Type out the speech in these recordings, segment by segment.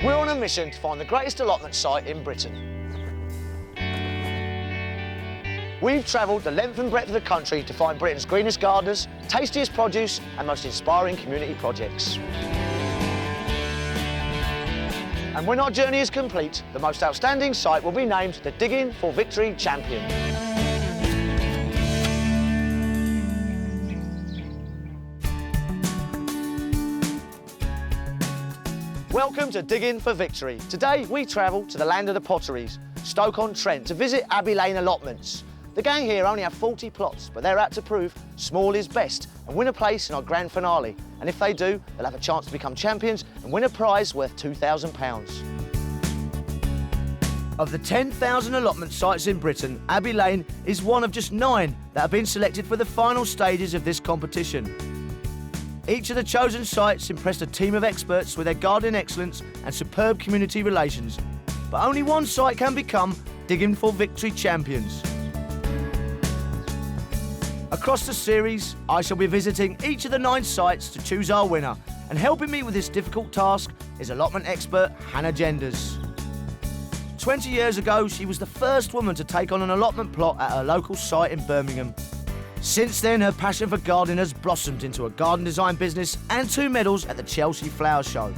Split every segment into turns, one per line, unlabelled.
We're on a mission to find the greatest allotment site in Britain. We've travelled the length and breadth of the country to find Britain's greenest gardeners, tastiest produce and most inspiring community projects. And when our journey is complete, the most outstanding site will be named the Digging for Victory Champion. Welcome to Digging for Victory. Today we travel to the land of the potteries, Stoke-on-Trent, to visit Abbey Lane allotments. The gang here only have 40 plots, but they're out to prove small is best and win a place in our grand finale. And if they do, they'll have a chance to become champions and win a prize worth £2,000. Of the 10,000 allotment sites in Britain, Abbey Lane is one of just 9 that have been selected for the final stages of this competition. Each of the chosen sites impressed a team of experts with their gardening excellence and superb community relations. But only one site can become Digging for Victory champions. Across the series, I shall be visiting each of the 9 sites to choose our winner, and helping me with this difficult task is allotment expert Hannah Genders. 20 years ago, she was the first woman to take on an allotment plot at her local site in Birmingham. Since then, her passion for gardening has blossomed into a garden design business and 2 medals at the Chelsea Flower Show.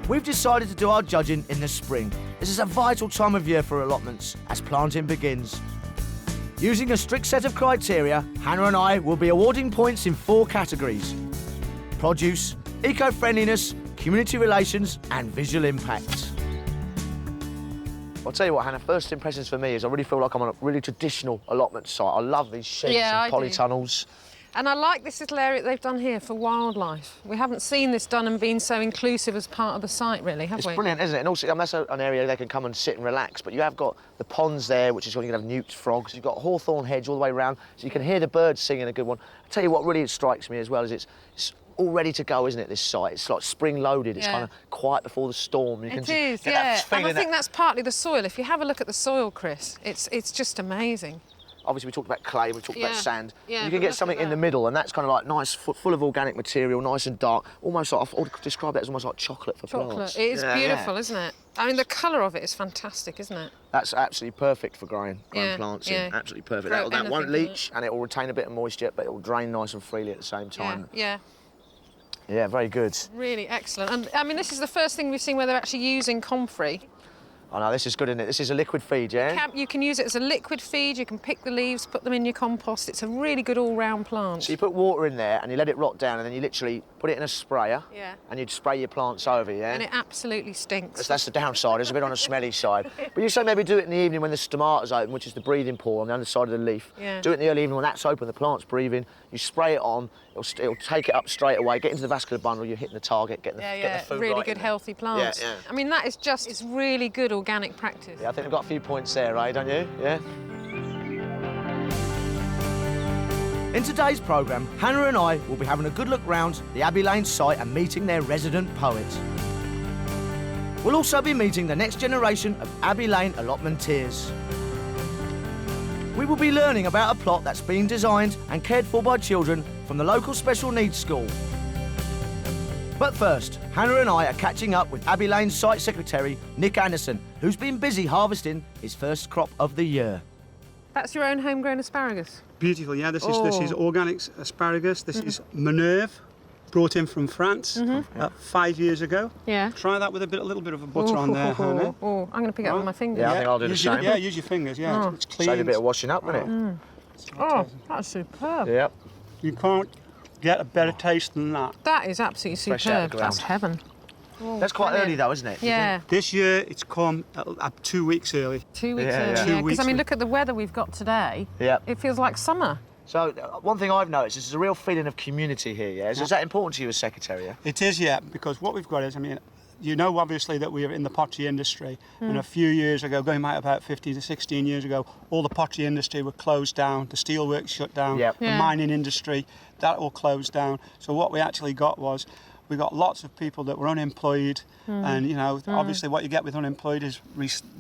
We've decided to do our judging in the spring. This is a vital time of year for allotments as planting begins. Using a strict set of criteria, Hannah and I will be awarding points in 4 categories: produce, eco-friendliness, community relations and visual impact. I'll tell you what, Hannah, first impressions for me is I really feel like I'm on a really traditional allotment site. I love these sheds and polytunnels.
And I like this little area they've done here for wildlife. We haven't seen this done and been so inclusive as part of the site, really, have we?
It's brilliant, isn't it? And also, that's an area they can come and sit and relax, but you have got the ponds there, which is where you're going to have newts, frogs. You've got a hawthorn hedge all the way around, so you can hear the birds singing a good one. I'll tell you what really strikes me as well is it's all ready to go, isn't it, this site? It's like spring-loaded. It's kind of quiet before the storm. You can
it is,
get
yeah.
That feeling
and I think that's partly the soil. If you have a look at the soil, Chris, it's just amazing.
Obviously, we talked about clay, we talked about sand.
Yeah,
you can get something in the middle, and that's kind of like nice, full of organic material, nice and dark. Almost like, I would describe it as almost like chocolate for plants.
It is beautiful, isn't it? I mean, the colour of it is fantastic, isn't it?
That's absolutely perfect for growing plants in. Absolutely perfect. That won't leach, and it will retain a bit of moisture, but it will drain nice and freely at the same time.
Yeah.
Yeah, very good.
Really excellent. And I mean, this is the first thing we've seen where they're actually using comfrey.
Oh no, this is good, isn't it? This is a liquid feed, yeah?
You can use it as a liquid feed, you can pick the leaves, put them in your compost. It's a really good all-round plant.
So you put water in there and you let it rot down and then you literally put it in a sprayer and you'd spray your plants over, yeah?
And it absolutely stinks.
That's the downside, it's a bit on a smelly side. But you say maybe do it in the evening when the stomata's open, which is the breathing pore on the underside of the leaf.
Yeah.
Do it in the early evening when that's open, the plant's breathing, you spray it on, it'll take it up straight away, get into the vascular bundle, you're hitting the target, get the food
really
right
good, healthy plants.
Yeah.
I mean, that is just, it's really good organic practice.
Yeah, I think we've got a few points there, right, don't you? Yeah? In today's programme, Hannah and I will be having a good look round the Abbey Lane site and meeting their resident poet. We'll also be meeting the next generation of Abbey Lane allotmenteers. We will be learning about a plot that's been designed and cared for by children from the local special needs school. But first, Hannah and I are catching up with Abbey Lane site secretary Nick Anderson, who's been busy harvesting his first crop of the year.
That's your own homegrown asparagus?
Beautiful, yeah. This is organic asparagus. This is Minerve, brought in from France 5 years ago.
Yeah.
Try that with a little bit of a butter on there, Hannah.
Oh, I'm going to pick it up with my fingers.
Yeah, I think I'll do the same.
Yeah, use your fingers, yeah. It's clean.
Save a bit of washing up, won't it?
Oh, that's superb.
Yep.
You can't get a better taste than that.
That is absolutely
Fresh out of
superb.
the ground.
That's heaven. Oh,
that's quite early though, isn't it?
Yeah.
This year it's come 2 weeks early.
2 weeks
Yeah,
early,
yeah.
2
Because,
weeks
I mean,
early.
look at the weather we've got today.
Yeah.
It feels like summer.
So, one thing I've noticed is there's a real feeling of community here, yeah? Is that important to you as secretary, yeah?
It is, yeah, because what we've got is, I mean, you know, obviously, that we're in the pottery industry, and a few years ago, going back about 15 to 16 years ago, all the pottery industry were closed down, the steelworks shut down, the mining industry, that all closed down. So what we actually got was, we got lots of people that were unemployed, and, you know, obviously what you get with unemployed is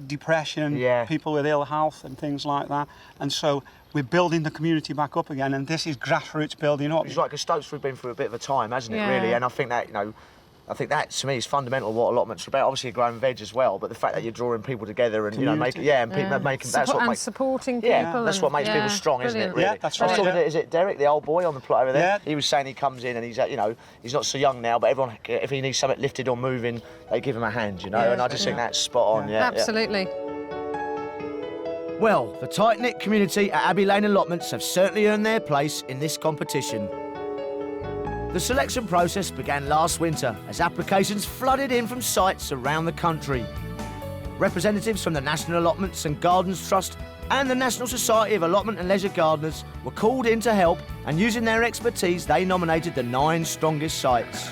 depression, people with ill health and things like that, and so we're building the community back up again, and this is grassroots building up.
It's like, because Stoke's been through a bit of a time, hasn't it, really? And I think that, you know, I think that, to me, is fundamental what allotments are about. Obviously, you're growing veg as well, but the fact that you're drawing people together and,
Community.
making that's what makes...
supporting people.
That's what makes people strong, isn't it, really?
Yeah, that's
I was
right.
talking to, is it Derek, the old boy on the plot over there?
Yeah.
He was saying he comes in and he's, he's not so young now, but everyone, if he needs something lifted or moving, they give him a hand, and I just think that's spot on,
Absolutely.
Well, the tight-knit community at Abbey Lane Allotments have certainly earned their place in this competition. The selection process began last winter as applications flooded in from sites around the country. Representatives from the National Allotments and Gardens Trust and the National Society of Allotment and Leisure Gardeners were called in to help, and using their expertise they nominated the 9 strongest sites.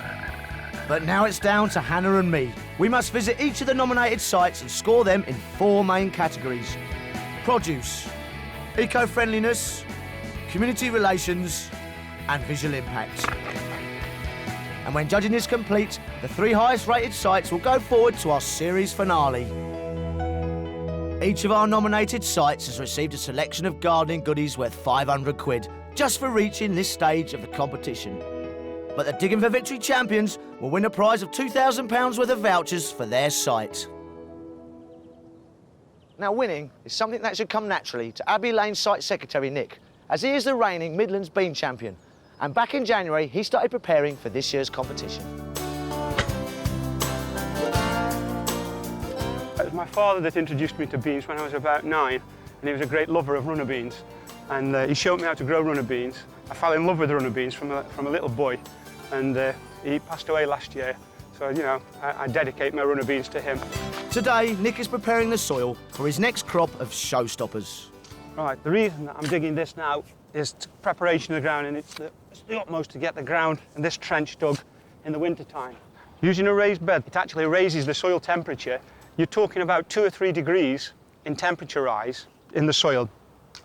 But now it's down to Hannah and me. We must visit each of the nominated sites and score them in 4 main categories: produce, eco-friendliness, community relations and visual impact. And when judging is complete, the 3 highest rated sites will go forward to our series finale. Each of our nominated sites has received a selection of gardening goodies worth £500 just for reaching this stage of the competition. But the Digging for Victory champions will win a prize of £2,000 worth of vouchers for their site. Now, winning is something that should come naturally to Abbey Lane site secretary Nick, as he is the reigning Midlands Bean champion. And back in January, he started preparing for this year's competition.
It was my father that introduced me to beans when I was about 9, and he was a great lover of runner beans. And he showed me how to grow runner beans. I fell in love with runner beans from a little boy, and he passed away last year. So, I dedicate my runner beans to him.
Today, Nick is preparing the soil for his next crop of showstoppers.
Right, the reason that I'm digging this now is preparation of the ground, and it's the utmost to get the ground and this trench dug in the winter time. Using a raised bed, it actually raises the soil temperature. You're talking about 2 or 3 degrees in temperature rise in the soil,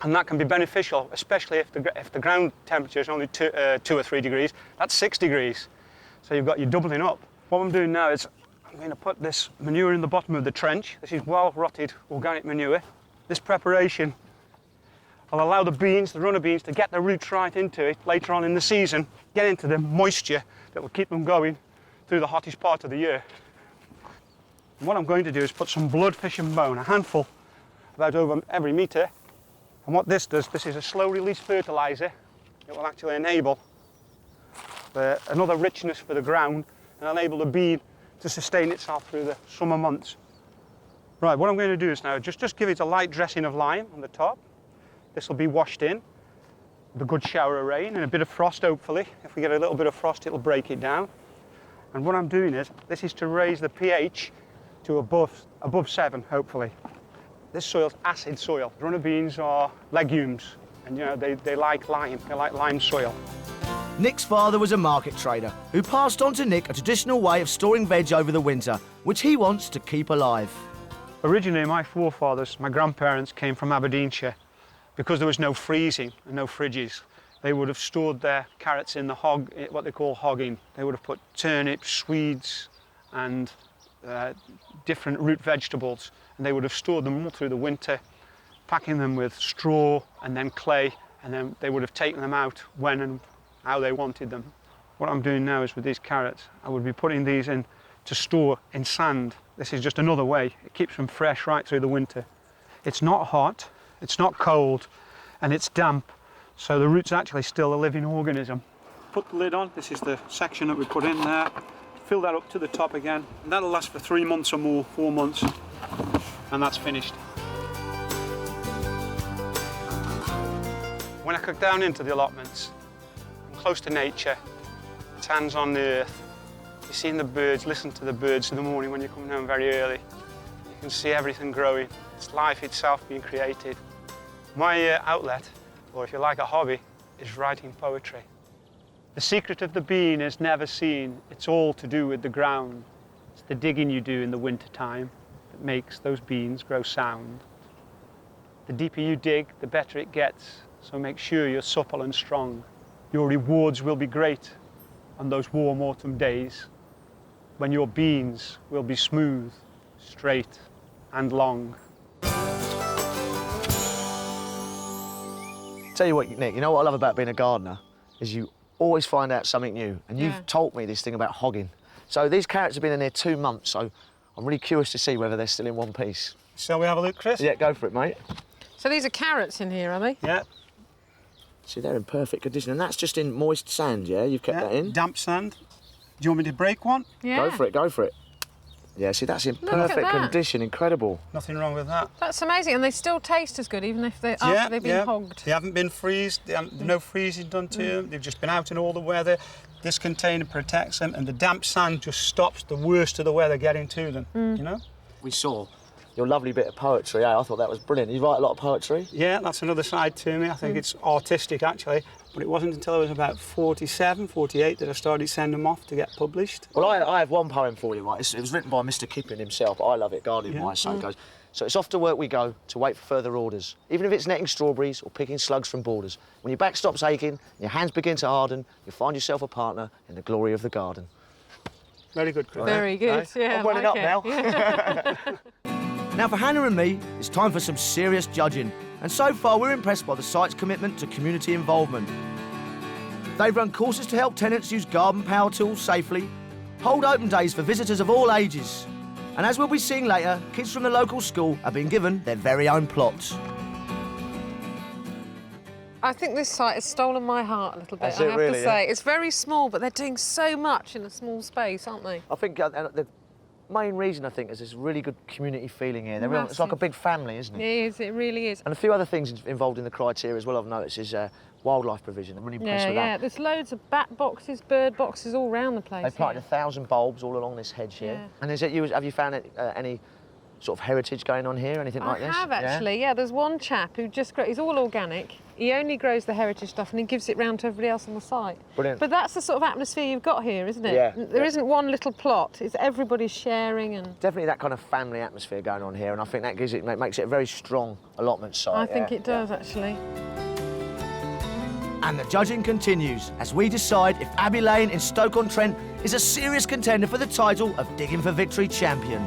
and that can be beneficial, especially if the ground temperature is only 2 or 3 degrees. That's 6 degrees, so you're doubling up. What I'm doing now is I'm going to put this manure in the bottom of the trench. This is well rotted organic manure. This preparation will allow the beans, the runner beans, to get the roots right into it later on in the season, get into the moisture that will keep them going through the hottest part of the year. And what I'm going to do is put some blood, fish and bone, a handful, about over every metre. And what this does, this is a slow release fertiliser. It will actually enable another richness for the ground and enable the bean to sustain itself through the summer months. Right, what I'm going to do is now just give it a light dressing of lime on the top. This will be washed in with a good shower of rain and a bit of frost, hopefully. If we get a little bit of frost, it'll break it down. And what I'm doing is, this is to raise the pH to above 7, hopefully. This soil's acid soil. Runner beans are legumes, and they like lime. They like lime soil.
Nick's father was a market trader who passed on to Nick a traditional way of storing veg over the winter, which he wants to keep alive.
Originally, my forefathers, my grandparents, came from Aberdeenshire. Because there was no freezing and no fridges, they would have stored their carrots in the what they call hogging. They would have put turnips, swedes and different root vegetables, and they would have stored them all through the winter, packing them with straw and then clay, and then they would have taken them out when and how they wanted them. What I'm doing now is with these carrots, I would be putting these in to store in sand. This is just another way. It keeps them fresh right through the winter. It's not hot. It's not cold, and it's damp, so the root's actually still a living organism. Put the lid on. This is the section that we put in there. Fill that up to the top again, and that'll last for 3 months or more, 4 months, and that's finished. When I cook down into the allotments, I'm close to nature. It's hands on the earth. You're seeing the birds, listen to the birds in the morning when you come home very early. You can see everything growing. It's life itself being created. My outlet, or if you like a hobby, is writing poetry. The secret of the bean is never seen. It's all to do with the ground. It's the digging you do in the winter time that makes those beans grow sound. The deeper you dig, the better it gets, so make sure you're supple and strong. Your rewards will be great on those warm autumn days when your beans will be smooth, straight and long.
Tell you what, Nick, you know what I love about being a gardener is you always find out something new. And you've told me this thing about hogging. So these carrots have been in here 2 months, so I'm really curious to see whether they're still in one piece.
Shall we have a look, Chris?
Yeah, go for it, mate.
So these are carrots in here, are they?
Yeah.
See, they're in perfect condition, and that's just in moist sand, yeah? You've kept that in?
Damp sand. Do you want me to break one?
Yeah.
Go for it, go for it. Yeah, see, that's in
Look at
perfect
that.
condition, incredible.
Nothing wrong with that.
That's amazing, and they still taste as good, even if after they've been hogged.
They haven't been freezed, there's no freezing done to them, they've just been out in all the weather. This container protects them, and the damp sand just stops the worst of the weather getting to them, you know?
We saw your lovely bit of poetry, I thought that was brilliant. You write a lot of poetry?
Yeah, that's another side to me. I think it's artistic, actually. But it wasn't until I was about 47, 48 that I started sending them off to get published.
Well, I have one poem for you, right? It was written by Mr. Kipling himself, but I love it, gardening-wise, so it goes. So it's off to work we go to wait for further orders, even if it's netting strawberries or picking slugs from borders. When your back stops aching and your hands begin to harden, you'll find yourself a partner in the glory of the garden.
Very good, Chris.
Very good,
Right?
yeah.
I'm running up now.
Yeah.
Now for Hannah and me, it's time for some serious judging. And so far we're impressed by the site's commitment to community involvement. They've run courses to help tenants use garden power tools safely, hold open days for visitors of all ages. And as we'll be seeing later, kids from the local school have been given their very own plots.
I think this site has stolen my heart a little bit,
Has
I
it
have
really,
to say. It's very small, but they're doing so much in a small space, aren't they?
I think the main reason, I think, is this really good community feeling here. It's like a big family, isn't it?
It is, it really is.
And a few other things involved in the criteria as well, I've noticed, is wildlife provision. I'm really impressed with that.
Yeah, there's loads of bat boxes, bird boxes all around the place.
They planted 1,000 bulbs all along this hedge here.
Yeah.
And have you found any sort of heritage going on here, anything like this?
I have actually, yeah. There's one chap who he's all organic. He only grows the heritage stuff and he gives it round to everybody else on the site.
Brilliant.
But that's the sort of atmosphere you've got here, isn't it?
Yeah.
There isn't one little plot. It's everybody's sharing and...
Definitely that kind of family atmosphere going on here, and I think that makes it a very strong allotment site.
I think it does, actually.
And the judging continues as we decide if Abbey Lane in Stoke-on-Trent is a serious contender for the title of Digging for Victory champion.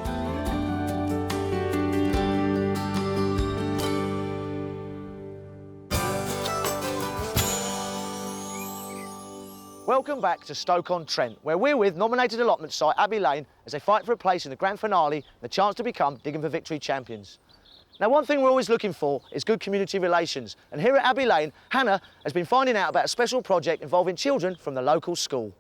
Welcome back to Stoke-on-Trent, where we're with nominated allotment site Abbey Lane as they fight for a place in the grand finale and the chance to become Digging for Victory champions. Now, one thing we're always looking for is good community relations, and here at Abbey Lane, Hannah has been finding out about a special project involving children from the local school.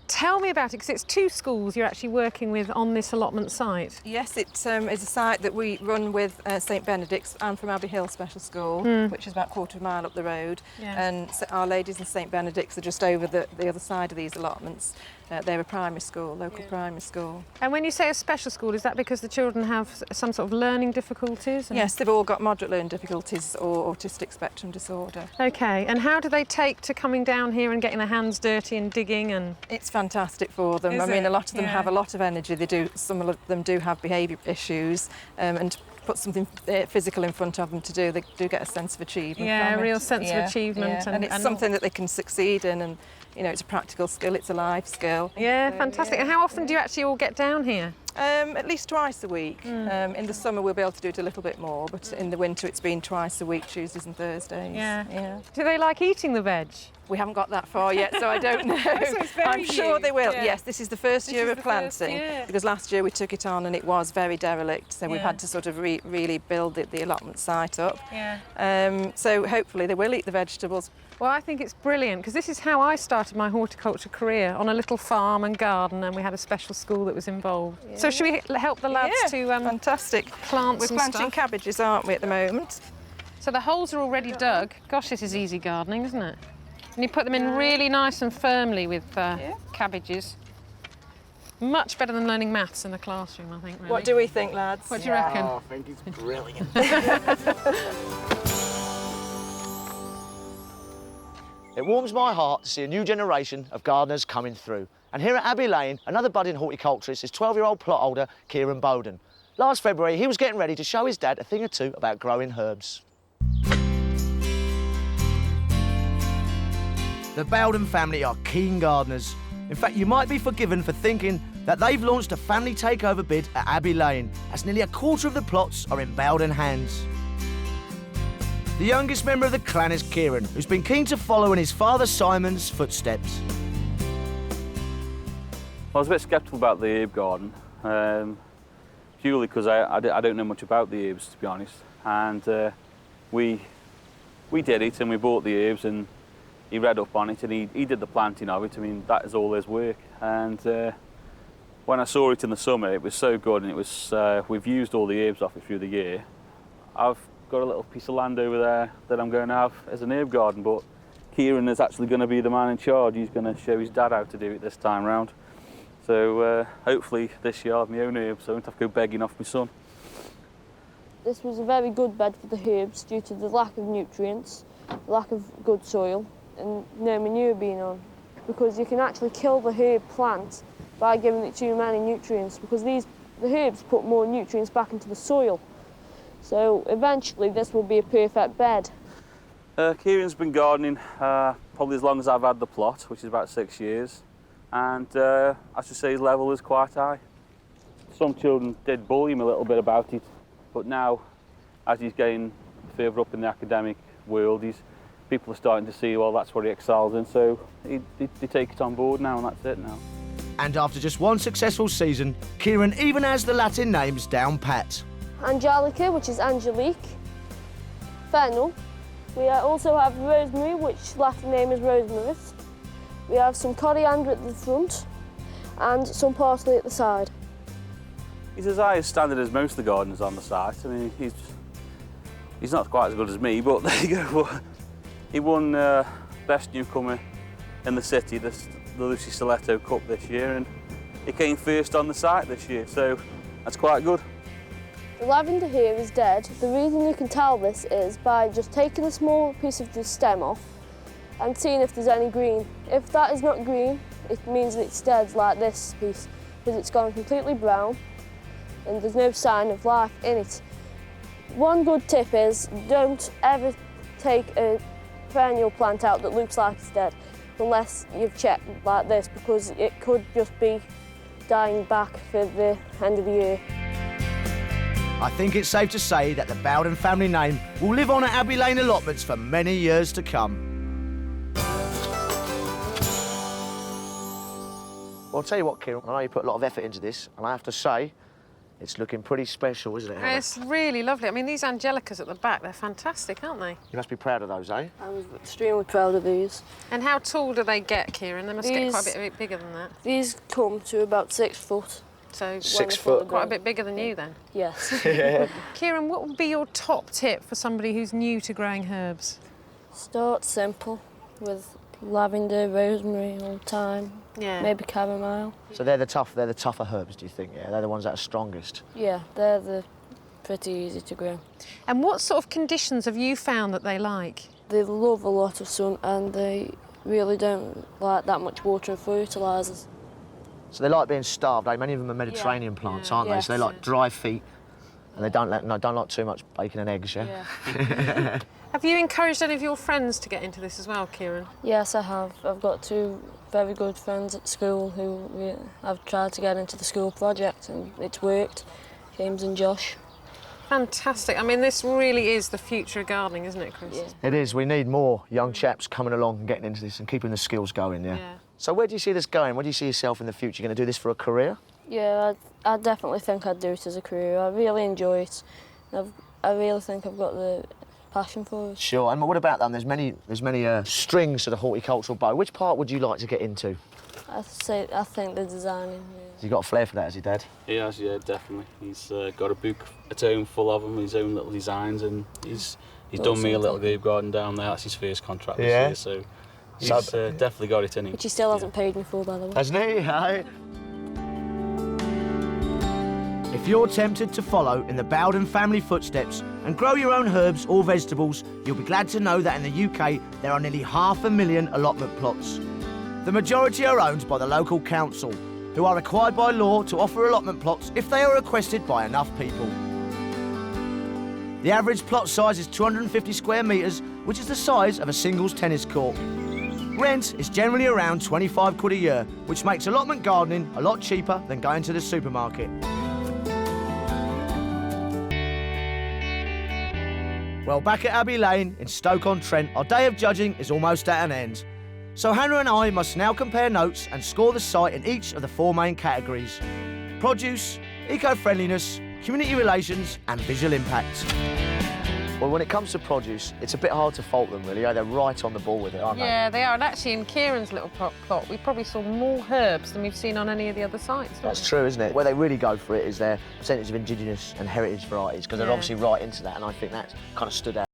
Tell me about it, because it's 2 schools you're actually working with on this allotment site.
Yes, it is a site that we run with St Benedict's and from Abbey Hill Special School, which is about a quarter of a mile up the road.
Yeah.
And Our Ladies and St Benedict's are just over the other side of these allotments. They're a primary school, local primary school.
And when you say a special school, is that because the children have some sort of learning difficulties?
Yes, they've all got moderate learning difficulties or autistic spectrum disorder.
OK, and how do they take to coming down here and getting their hands dirty and digging and...
It's fantastic for them.
Is
I mean,
it?
a lot of them
Yeah.
have a lot of energy. Some of them do have behaviour issues, and to put something physical in front of them to do, they do get a sense of achievement.
Yeah,
from
a
it.
real sense of achievement.
And it's something that they can succeed in, and you know, it's a practical skill, it's a life skill.
Yeah, fantastic. And how often do you actually all get down here?
At least twice a week. In the summer we'll be able to do it a little bit more, but in the winter it's been twice a week, Tuesdays and Thursdays.
Yeah. Do they like eating the veg?
We haven't got that far yet, so I don't know.
it's very
I'm sure
new.
they will.
Yeah.
Yes, this is the first year
is
of
the first
planting,
year.
because last year we took it on and it was very derelict, so we've
Yeah.
had to sort of really build the allotment site up.
Yeah.
So hopefully they will eat the vegetables.
Well, I think it's brilliant, because this is how I started my horticulture career, on a little farm and garden, and we had a special school that was involved. Yeah. So should we help the lads to
fantastic.
plant
We're
some
planting
stuff?
cabbages, aren't we, at the moment?
So the holes are already dug. Gosh, this is easy gardening, isn't it? And you put them in really nice and firmly with cabbages. Much better than learning maths in the classroom, I think, really.
What do we think, lads?
What do you reckon?
Oh, I think it's brilliant. It warms my heart to see a new generation of gardeners coming through. And here at Abbey Lane, another budding horticulturist is 12-year-old plot holder Kieran Bowden. Last February, he was getting ready to show his dad a thing or two about growing herbs. The Bowden family are keen gardeners. In fact, you might be forgiven for thinking that they've launched a family takeover bid at Abbey Lane, as nearly a quarter of the plots are in Bowden hands. The youngest member of the clan is Kieran, who's been keen to follow in his father Simon's footsteps.
I was a bit sceptical about the herb garden, purely because I don't know much about the herbs, to be honest. And we did it, and we bought the herbs, and he read up on it, and he did the planting of it. I mean, that is all his work. And when I saw it in the summer, it was so good, and it was we've used all the herbs off it through the year. I've got a little piece of land over there that I'm going to have as an herb garden, but Kieran is actually going to be the man in charge. He's going to show his dad how to do it this time round. So hopefully this year I'll have my own herbs, so I won't have to go begging off my son.
This was a very good bed for the herbs due to the lack of nutrients, the lack of good soil, and no manure being on. Because you can actually kill the herb plant by giving it too many nutrients, because the herbs put more nutrients back into the soil. So eventually this will be a perfect bed.
Kieran's been gardening probably as long as I've had the plot, which is about 6 years. And I should say his level is quite high. Some children did bully him a little bit about it, but now, as he's getting further up in the academic world, people are starting to see, well, that's what he excels in, so they take it on board now, and that's it now.
And after just one successful season, Kieran even has the Latin names down pat.
Angelica, which is Angelique. Fennel. We also have rosemary, which Latin name is rosemaris. We have some coriander at the front and some parsley at the side.
He's as high a standard as most of the gardeners on the site. I mean, he's not quite as good as me, but there you go. He won Best Newcomer in the city, the Lucy Stiletto Cup this year, and he came first on the site this year, so that's quite good.
The lavender here is dead. The reason you can tell this is by just taking a small piece of the stem off and seeing if there's any green. If that is not green, it means that it's dead, like this piece, because it's gone completely brown and there's no sign of life in it. One good tip is don't ever take a perennial plant out that looks like it's dead unless you've checked like this, because it could just be dying back for the end of the year.
I think it's safe to say that the Bowden family name will live on at Abbey Lane allotments for many years to come. Well, I'll tell you what, Kieran, I know you put a lot of effort into this, and I have to say, it's looking pretty special, isn't it, Helen?
It's really lovely. I mean, these Angelicas at the back, they're fantastic, aren't they?
You must be proud of those, eh?
I'm extremely proud of these.
And how tall do they get, Kieran? They must get quite a bit bigger than that.
These come to about 6 foot.
So
6 foot.
Quite a bit bigger than you, then.
Yes.
Yeah.
Kieran, what would be your top tip for somebody who's new to growing herbs?
Start simple with lavender, rosemary, all thyme, maybe chamomile.
So they're the tougher herbs, do you think? Yeah, they're the ones that are strongest.
Yeah, they're pretty easy to grow.
And what sort of conditions have you found that they like?
They love a lot of sun and they really don't like that much water and fertilisers.
So they like being starved, eh? Many of them are Mediterranean plants, aren't they? So they like dry feet, and they don't like too much bacon and eggs, yeah?
Have you encouraged any of your friends to get into this as well, Kieran?
Yes, I have. I've got 2 very good friends at school who I've tried to get into the school project, and it's worked. James and Josh.
Fantastic. I mean, this really is the future of gardening, isn't it, Chris?
Yeah.
It is. We need more young chaps coming along and getting into this and keeping the skills going, yeah? So where do you see this going? Where do you see yourself in the future? You're going to do this for a career?
Yeah, I definitely think I'd do it as a career. I really enjoy it. I really think I've got the passion for it.
Sure. And what about them? There's many strings to the horticultural bow. Which part would you like to get into?
I think the designing.
Has he got a flair for that, has he, Dad?
He has, yeah, definitely. He's got a book at home full of them, his own little designs, and he's done me a little herb garden down there. That's his first contract this year, so he's definitely got it in him.
Which he still hasn't paid me for, by the way.
Hasn't he? Hey? If you're tempted to follow in the Bowden family footsteps and grow your own herbs or vegetables, you'll be glad to know that in the UK there are nearly 500,000 allotment plots. The majority are owned by the local council, who are required by law to offer allotment plots if they are requested by enough people. The average plot size is 250 square metres, which is the size of a singles tennis court. Rent is generally around 25 quid a year, which makes allotment gardening a lot cheaper than going to the supermarket. Well, back at Abbey Lane in Stoke-on-Trent, our day of judging is almost at an end. So Hannah and I must now compare notes and score the site in each of the 4 main categories: produce, eco-friendliness, community relations and visual impact.
Well, when it comes to produce, it's a bit hard to fault them, really. They're right on the ball with it, aren't they?
Yeah, they are. And actually, in Kieran's little plot, we probably saw more herbs than we've seen on any of the other sites.
That's true, isn't it? Where they really go for it is their percentage of ingenious and heritage varieties, because they're obviously right into that, and I think that's kind of stood out.